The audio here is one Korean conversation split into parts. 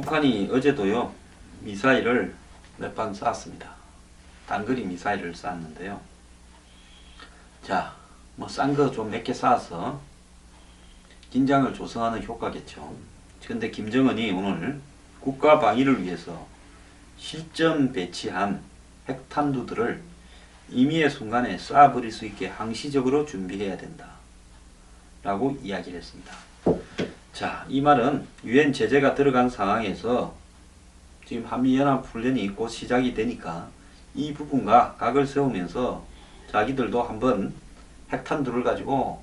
북한이 어제도요 미사일을 몇 방 쐈습니다. 단거리 미사일을 쐈는데요. 자, 뭐 싼 거 좀 몇 개 쏴서 긴장을 조성하는 효과겠죠. 근데 김정은이 오늘 국가 방위를 위해서 실전 배치한 핵탄두들을 임의의 순간에 쏴버릴 수 있게 항시적으로 준비해야 된다 라고 이야기를 했습니다. 자, 이 말은 유엔 제재가 들어간 상황에서 지금 한미연합훈련이 곧 시작이 되니까 이 부분과 각을 세우면서 자기들도 한번 핵탄두를 가지고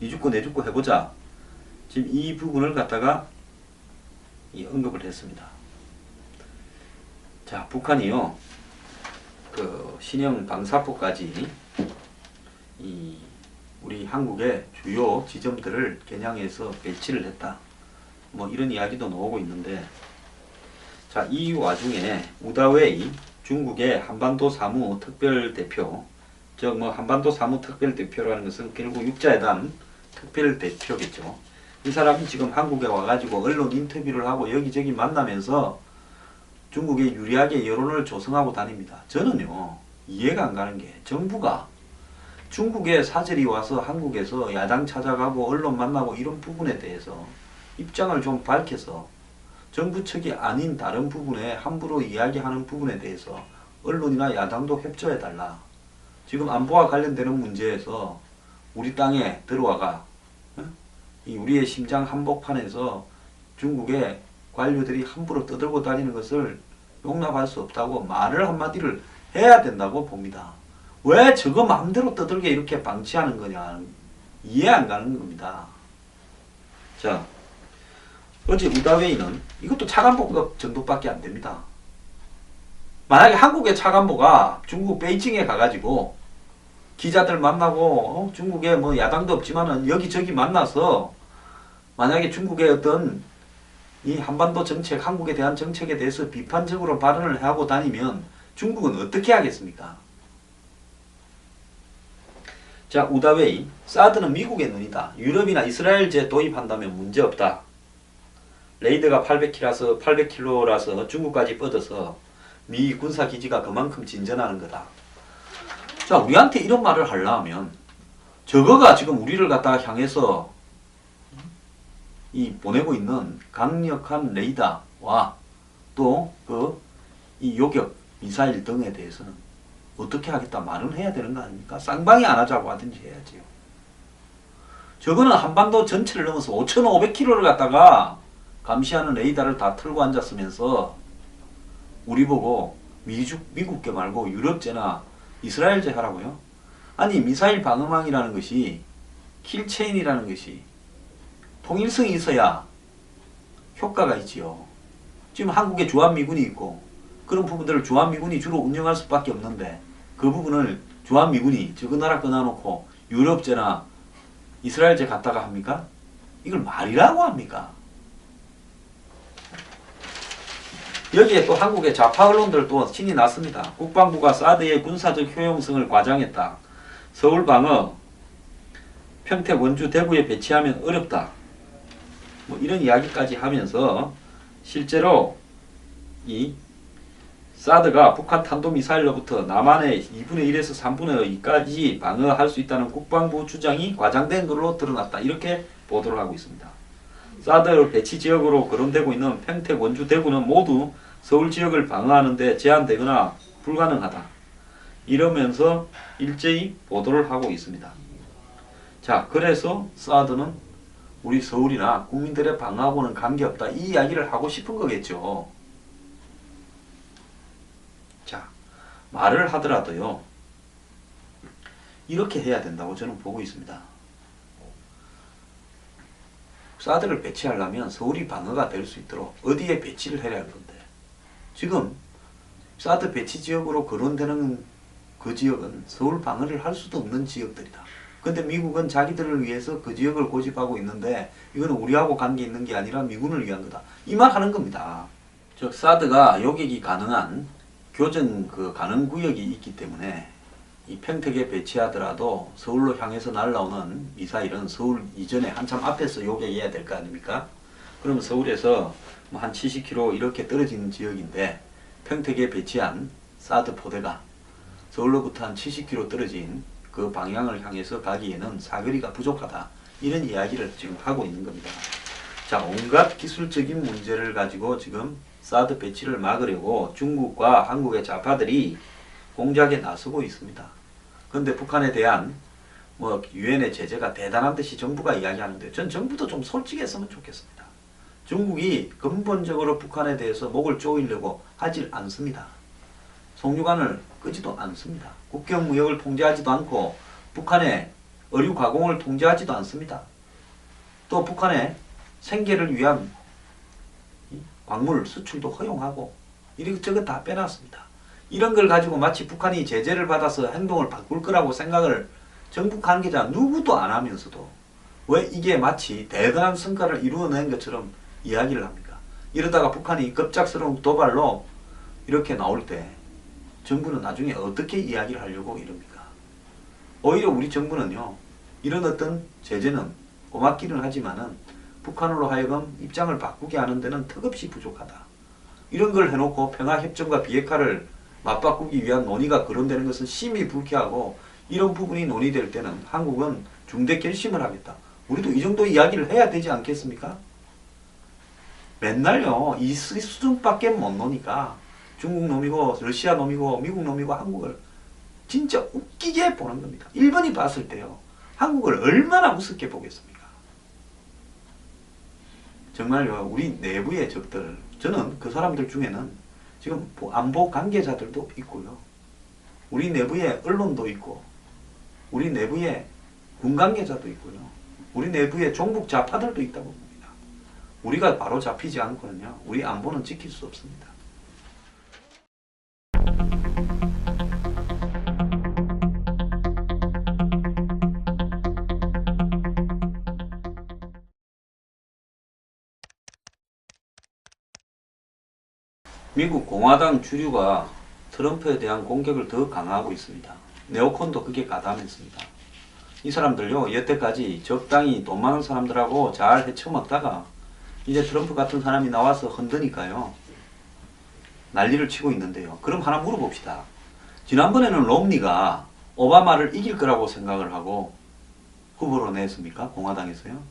니 죽고 내 죽고 해보자. 지금 이 부분을 갖다가 언급을 했습니다. 자, 북한이요 그 신형 방사포까지 우리 한국의 주요 지점들을 겨냥해서 배치를 했다. 뭐 이런 이야기도 나오고 있는데, 자, 이 와중에 우다웨이 중국의 한반도 사무 특별대표, 즉 뭐 한반도 사무 특별대표라는 것은 결국 육자회담 특별대표겠죠. 이 사람이 지금 한국에 와가지고 언론 인터뷰를 하고 여기저기 만나면서 중국에 유리하게 여론을 조성하고 다닙니다. 저는요 이해가 안 가는 게, 정부가 중국에 사절이 와서 한국에서 야당 찾아가고 언론 만나고 이런 부분에 대해서 입장을 좀 밝혀서 정부 측이 아닌 다른 부분에 함부로 이야기하는 부분에 대해서 언론이나 야당도 협조해달라. 지금 안보와 관련되는 문제에서 우리 땅에 들어와가 이 우리의 심장 한복판에서 중국의 관료들이 함부로 떠들고 다니는 것을 용납할 수 없다고 말을 한마디를 해야 된다고 봅니다. 왜 저거 마음대로 떠들게 이렇게 방치하는 거냐, 이해 안 가는 겁니다. 자, 어제 우다웨이는 이것도 차관보급 정도밖에 안 됩니다. 만약에 한국의 차관보가 중국 베이징에 가가지고 기자들 만나고 중국에 뭐 야당도 없지만은 여기저기 만나서 만약에 중국의 어떤 이 한반도 정책, 한국에 대한 정책에 대해서 비판적으로 발언을 하고 다니면 중국은 어떻게 하겠습니까? 자, 우다웨이, 사드는 미국의 눈이다. 유럽이나 이스라엘제 도입한다면 문제없다. 레이더가 800km라서 중국까지 뻗어서 미 군사기지가 그만큼 진전하는 거다. 자, 우리한테 이런 말을 하려면 저거가 지금 우리를 갖다가 향해서 이 보내고 있는 강력한 레이더와 또 이 요격 미사일 등에 대해서는 어떻게 하겠다 말은 해야 되는 거 아닙니까? 쌍방이 안 하자고 하든지 해야지요. 저거는 한반도 전체를 넘어서 5,500km를 갖다가 감시하는 레이더를 다 틀고 앉았으면서 우리 보고 미국계 말고 유럽제나 이스라엘제 하라고요? 아니, 미사일 방어망이라는 것이, 킬체인이라는 것이 통일성이 있어야 효과가 있지요. 지금 한국에 주한미군이 있고 그런 부분들을 주한미군이 주로 운영할 수밖에 없는데 그 부분을 주한미군이 저거 나라 끊어놓고 유럽제나 이스라엘제 갖다가 합니까? 이걸 말이라고 합니까? 여기에 또 한국의 좌파 언론들도 신이 났습니다. 국방부가 사드의 군사적 효용성을 과장했다. 서울 방어, 평택, 원주, 대구에 배치하면 어렵다. 뭐 이런 이야기까지 하면서 실제로 이 사드가 북한 탄도미사일로부터 남한의 2분의 1에서 3분의 2까지 방어할 수 있다는 국방부 주장이 과장된 걸로 드러났다. 이렇게 보도를 하고 있습니다. 사드 배치 지역으로 거론되고 있는 평택, 원주, 대구는 모두 서울 지역을 방어하는 데 제한되거나 불가능하다. 이러면서 일제히 보도를 하고 있습니다. 자, 그래서 사드는 우리 서울이나 국민들의 방어하고는 관계없다. 이 이야기를 하고 싶은 거겠죠. 자, 말을 하더라도요 이렇게 해야 된다고 저는 보고 있습니다. 사드를 배치하려면 서울이 방어가 될 수 있도록 어디에 배치를 해야 할 건데, 지금 사드 배치 지역으로 거론되는 그 지역은 서울 방어를 할 수도 없는 지역들이다. 근데 미국은 자기들을 위해서 그 지역을 고집하고 있는데 이거는 우리하고 관계 있는 게 아니라 미군을 위한 거다. 이 말 하는 겁니다. 즉 사드가 요격이 가능한 교전 가능 구역이 있기 때문에 이 평택에 배치하더라도 서울로 향해서 날라오는 미사일은 서울 이전에 한참 앞에서 요격해야 될 거 아닙니까? 그러면 서울에서 뭐 한 70km 이렇게 떨어진 지역인데 평택에 배치한 사드 포대가 서울로부터 한 70km 떨어진 그 방향을 향해서 가기에는 사거리가 부족하다. 이런 이야기를 지금 하고 있는 겁니다. 자, 온갖 기술적인 문제를 가지고 지금 사드 배치를 막으려고 중국과 한국의 좌파들이 공작에 나서고 있습니다. 그런데 북한에 대한 뭐 유엔의 제재가 대단한 듯이 정부가 이야기하는데 전 정부도 좀 솔직했으면 좋겠습니다. 중국이 근본적으로 북한에 대해서 목을 조이려고 하질 않습니다. 송유관을 끄지도 않습니다. 국경 무역을 통제하지도 않고 북한의 의류 가공을 통제하지도 않습니다. 또 북한의 생계를 위한 광물 수출도 허용하고 이것저것 다 빼놨습니다. 이런 걸 가지고 마치 북한이 제재를 받아서 행동을 바꿀 거라고 생각을 정부 관계자 누구도 안 하면서도 왜 이게 마치 대단한 성과를 이루어낸 것처럼 이야기를 합니까? 이러다가 북한이 급작스러운 도발로 이렇게 나올 때 정부는 나중에 어떻게 이야기를 하려고 이럽니까? 오히려 우리 정부는요, 이런 어떤 제재는 고맙기는 하지만은 북한으로 하여금 입장을 바꾸게 하는 데는 턱없이 부족하다. 이런 걸 해놓고 평화협정과 비핵화를 맞바꾸기 위한 논의가 거론되는 것은 심히 불쾌하고 이런 부분이 논의될 때는 한국은 중대 결심을 하겠다. 우리도 이 정도 이야기를 해야 되지 않겠습니까? 맨날요, 이 수준밖에 못 노니까 중국 놈이고 러시아 놈이고 미국 놈이고 한국을 진짜 웃기게 보는 겁니다. 일본이 봤을 때요, 한국을 얼마나 우습게 보겠습니까? 정말요, 우리 내부의 적들, 저는 그 사람들 중에는 지금 안보 관계자들도 있고요, 우리 내부에 언론도 있고, 우리 내부에 군 관계자도 있고요, 우리 내부에 종북 좌파들도 있다고 봅니다. 우리가 바로 잡히지 않고는요, 우리 안보는 지킬 수 없습니다. 미국 공화당 주류가 트럼프에 대한 공격을 더 강화하고 있습니다. 네오콘도 그게 가담했습니다. 이 사람들요, 여태까지 적당히 돈 많은 사람들하고 잘 헤쳐먹다가 이제 트럼프 같은 사람이 나와서 흔드니까요, 난리를 치고 있는데요. 그럼 하나 물어봅시다. 지난번에는 롬니가 오바마를 이길 거라고 생각을 하고 후보로 냈습니까? 공화당에서요.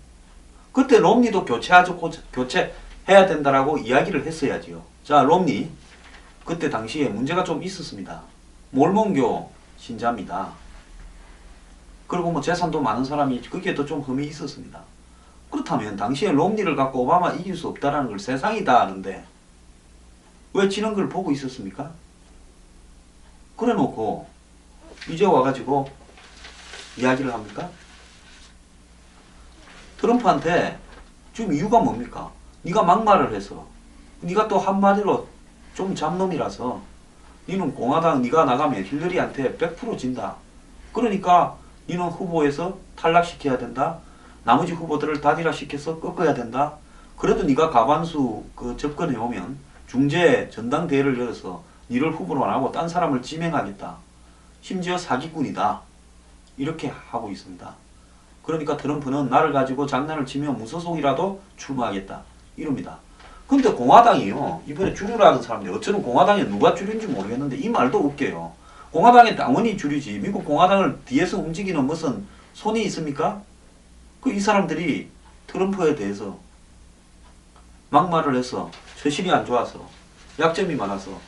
그때 롬니도 교체해야 된다라고 이야기를 했어야지요. 자, 롬니 그때 당시에 문제가 좀 있었습니다. 몰몬교 신자입니다. 그리고 뭐 재산도 많은 사람이 거기에도 좀 흠이 있었습니다. 그렇다면 당시에 롬니를 갖고 오바마 이길 수 없다라는 걸 세상이 다 아는데 왜 지는 걸 보고 있었습니까? 그래 놓고 이제 와가지고 이야기를 합니까? 트럼프한테 지금 이유가 뭡니까? 네가 막말을 해서, 네가 또 한마디로 좀 잡놈이라서 너는 공화당 네가 나가면 힐러리한테 100% 진다. 그러니까 너는 후보에서 탈락시켜야 된다. 나머지 후보들을 단일화시켜서 꺾어야 된다. 그래도 네가 과반수 접근해 오면 중재 전당대회를 열어서 니를 후보로 안 하고 딴 사람을 지명하겠다. 심지어 사기꾼이다. 이렇게 하고 있습니다. 그러니까 트럼프는 나를 가지고 장난을 치면 무소속이라도 출마하겠다. 이럽니다. 근데 공화당이요, 이번에 주류라는 사람들, 어쩌면 공화당에 누가 주류인지 모르겠는데 이 말도 웃겨요. 공화당의 당원이 주류지 미국 공화당을 뒤에서 움직이는 무슨 손이 있습니까? 이 사람들이 트럼프에 대해서 막말을 해서 처신이 안 좋아서 약점이 많아서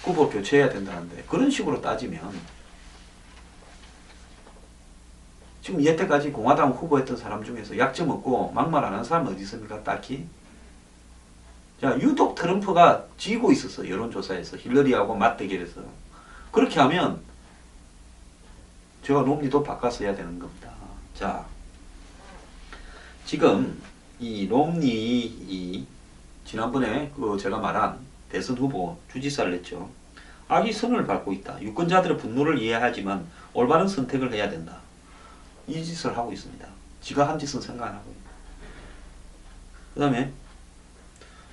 후보 교체해야 된다는데, 그런 식으로 따지면 지금 여태까지 공화당 후보했던 사람 중에서 약점 없고 막말 안 하는 사람은 어디 있습니까? 딱히. 자, 유독 트럼프가 지고 있었어. 여론조사에서 힐러리하고 맞대결해서. 그렇게 하면 제가 롬니도 바꿨어야 되는 겁니다. 자, 지금 이 롬니 지난번에 제가 말한 대선 후보 주지사를 냈죠. 악의 선을 밟고 있다. 유권자들의 분노를 이해하지만 올바른 선택을 해야 된다. 이 짓을 하고 있습니다. 지가 한 짓은 생각 안 하고. 그 다음에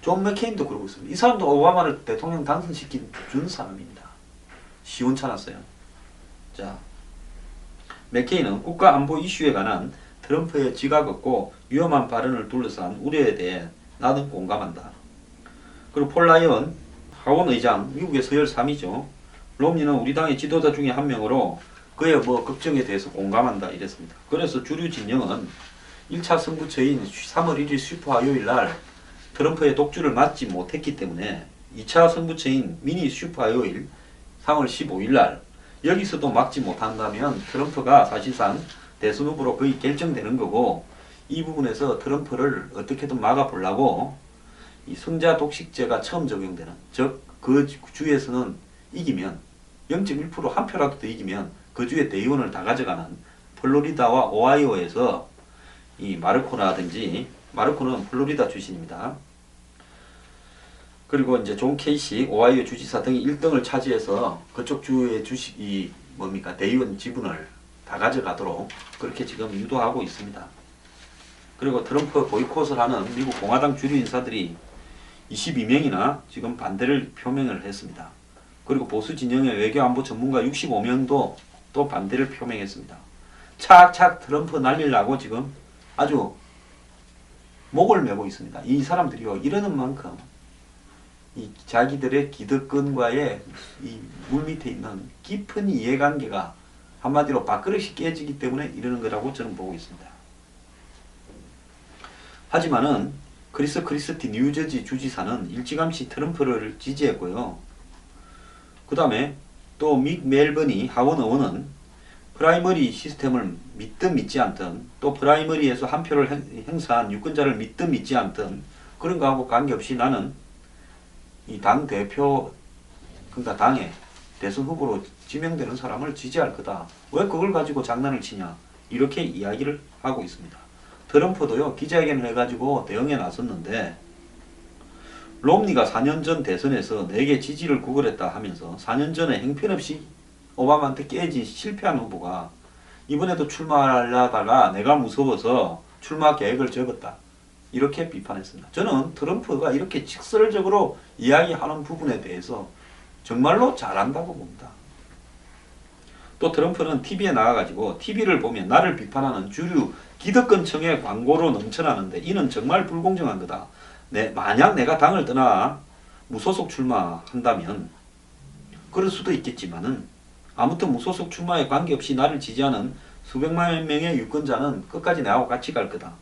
존 맥케인도 그러고 있습니다. 이 사람도 오바마를 대통령 당선시킨 준 사람입니다. 시원찮았어요. 자, 맥케인은 국가안보 이슈에 관한 트럼프의 지각 없고 위험한 발언을 둘러싼 우려에 대해 나는 공감한다. 그리고 폴 라이언 하원 의장, 미국의 서열 3위죠. 롬니는 우리 당의 지도자 중에 한 명으로 그의 걱정에 대해서 공감한다 이랬습니다. 그래서 주류 진영은 1차 선거처인 3월 1일 슈퍼 화요일 날 트럼프의 독주를 막지 못했기 때문에 2차 선거처인 미니 슈퍼 화요일 3월 15일 날 여기서도 막지 못한다면 트럼프가 사실상 대선 후보로 거의 결정되는 거고, 이 부분에서 트럼프를 어떻게든 막아보려고 이 승자 독식제가 처음 적용되는, 즉 그 주에서는 이기면 0.1% 한 표라도 더 이기면 그 주의 대의원을 다 가져가는 플로리다와 오하이오에서 이 마르코라든지, 마르코는 플로리다 출신입니다. 그리고 이제 존 케이시 오하이오 주지사 등이 1등을 차지해서 그쪽 주의 주식이 대의원 지분을 다 가져가도록 그렇게 지금 유도하고 있습니다. 그리고 트럼프 보이콧을 하는 미국 공화당 주류 인사들이 22명이나 지금 반대를 표명을 했습니다. 그리고 보수 진영의 외교안보 전문가 65명도 또 반대를 표명했습니다. 착착 트럼프 날리려고 지금 아주 목을 메고 있습니다. 이 사람들이요, 이러는 만큼 이 자기들의 기득권과의 이 물밑에 있는 깊은 이해관계가 한마디로 밥그릇이 깨지기 때문에 이러는 거라고 저는 보고 있습니다. 하지만은 크리스 크리스티 뉴저지 주지사는 일찌감치 트럼프를 지지했고요. 그 다음에 또 믹 멜버니 하원 의원은 프라이머리 시스템을 믿든 믿지 않든, 또 프라이머리에서 한 표를 행사한 유권자를 믿든 믿지 않든, 그런 거하고 관계없이 나는 이 당 대표, 그러니까 당의 대선 후보로 지명되는 사람을 지지할 거다. 왜 그걸 가지고 장난을 치냐, 이렇게 이야기를 하고 있습니다. 트럼프도요, 기자회견을 해가지고 대응에 나섰는데, 롬니가 4년 전 대선에서 내게 지지를 구걸했다 하면서 4년 전에 형편없이 오바마한테 깨지 실패한 후보가 이번에도 출마하려다가 내가 무서워서 출마 계획을 접었다, 이렇게 비판했습니다. 저는 트럼프가 이렇게 직설적으로 이야기하는 부분에 대해서 정말로 잘한다고 봅니다. 또 트럼프는 TV에 나와가지고 TV를 보면 나를 비판하는 주류 기득권층의 광고로 넘쳐나는데 이는 정말 불공정한 거다. 만약 내가 당을 떠나 무소속 출마한다면 그럴 수도 있겠지만은, 아무튼 무소속 출마에 관계없이 나를 지지하는 수백만 명의 유권자는 끝까지 나하고 같이 갈 거다.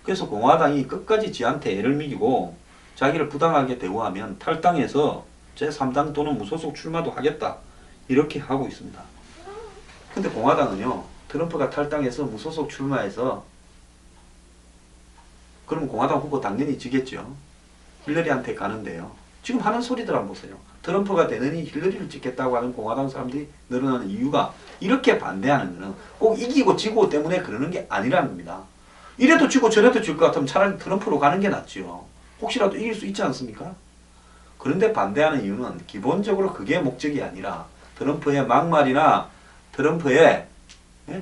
그래서 공화당이 끝까지 지한테 애를 먹이고 자기를 부당하게 대우하면 탈당해서 제3당 또는 무소속 출마도 하겠다, 이렇게 하고 있습니다. 근데 공화당은요, 트럼프가 탈당해서 무소속 출마해서 그럼 공화당 후보 당연히 지겠죠. 힐러리한테 가는데요. 지금 하는 소리들 한번 보세요. 트럼프가 되느니 힐러리를 찍겠다고 하는 공화당 사람들이 늘어나는 이유가, 이렇게 반대하는 것은 꼭 이기고 지고 때문에 그러는 게 아니라는 겁니다. 이래도 지고 저래도 질 것 같으면 차라리 트럼프로 가는 게 낫지요. 혹시라도 이길 수 있지 않습니까? 그런데 반대하는 이유는 기본적으로 그게 목적이 아니라 트럼프의 막말이나 트럼프의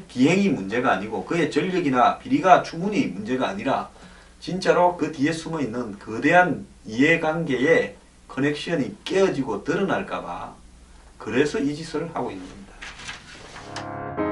기행이 문제가 아니고 그의 전력이나 비리가 충분히 문제가 아니라 진짜로 그 뒤에 숨어있는 거대한 이해관계의 커넥션이 깨어지고 드러날까봐, 그래서 이 짓을 하고 있는 겁니다.